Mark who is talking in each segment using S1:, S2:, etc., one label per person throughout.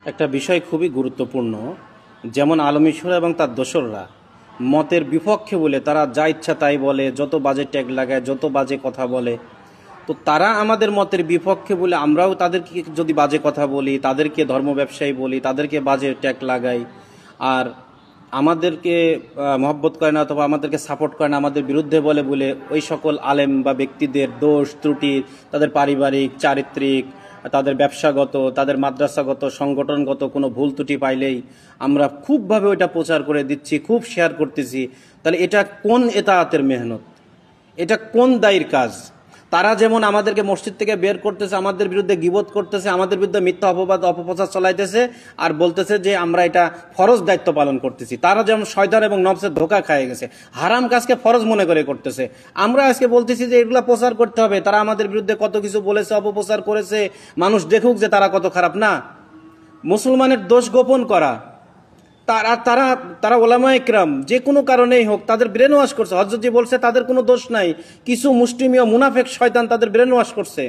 S1: একটা বিষয় খুবই গুরুত্বপূর্ণ। যেমন আলমীশ্বর এবং তার দোসররা মতের বিপক্ষে বলে তারা যা ইচ্ছা তাই বলে, যত বাজে ট্যাগ লাগায়, যত বাজে কথা বলে। তো তারা আমাদের মতের বিপক্ষে বলে আমরাও তাদেরকে যদি বাজে কথা বলি, তাদেরকে ধর্ম ব্যবসায়ী বলি, তাদেরকে বাজে ট্যাগ লাগাই, আর আমাদেরকে মহব্বত করে না অথবা আমাদেরকে সাপোর্ট করে না, আমাদের বিরুদ্ধে বলে বলে ওই সকল আলেম বা ব্যক্তিদের দোষ ত্রুটি, তাদের পারিবারিক, চারিত্রিক, তাদের ব্যবসাগত, তাদের মাদ্রাসাগত, সংগঠনগত কোনো ভুল ত্রুটি পাইলেই আমরা খুবভাবে ওইটা প্রচার করে দিচ্ছি, খুব শেয়ার করতেছি। তাহলে এটা কোন এতাআতের মেহনত? এটা কোন দায়ীর কাজ? তারা যেমন আমাদেরকে মসজিদ থেকে বের করতেছে, আমাদের বিরুদ্ধে গীবত করতেছে, আমাদের বিরুদ্ধে মিথ্যা অপবাদ অপপ্রচার চলাইতেছে আর বলতেছে যে আমরা এটা ফরজ দায়িত্ব পালন করতেছি। তারা যেমন শয়তান এবং নফসের ধোঁকা খেয়ে গেছে, হারাম কাজকে ফরজ মনে করে করতেছে। আমরা আজকে বলতেছি যে এগুলা প্রচার করতে হবে। তারা আমাদের বিরুদ্ধে কত কিছু বলেছে, অপপ্রচার করেছে, মানুষ দেখুক যে তারা কত খারাপ। না, মুসলমানের দোষ গোপন করা, তারা তারা তারা ওলামায়ে কেরাম যে কোনো কারণেই হোক তাদের ব্রেন ওয়াশ করছে। হযরত জি বলছে তাদের কোনো দোষ নাই, কিছু মুষ্টিমীয় মুনাফেক শয়তান তাদের ব্রেন ওয়াশ করছে।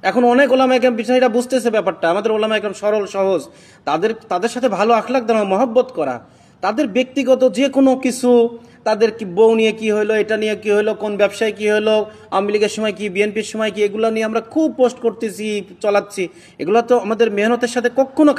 S1: এখন অনেক ওলামায়ে কেরাম বিষয়টা বুঝতেছে ব্যাপারটা। আমাদের ওলামায়ে কেরাম সরল সহজ, তাদের সাথে ভালো আখলাক দেওয়া, মহব্বত করা। তাদের ব্যক্তিগত যে কোনো কিছু, তাদের কি বউ নিয়ে কি হলো, এটা নিয়ে কি হলো, কোন ব্যবসায় কি হলো, আওয়ামী লীগের সময় কি, বিএনপির সময় কি, এগুলো নিয়ে আমরা খুব পোস্ট করতেছি, চলাচ্ছি। এগুলো তো আমাদের মেহনতের সাথে কখনো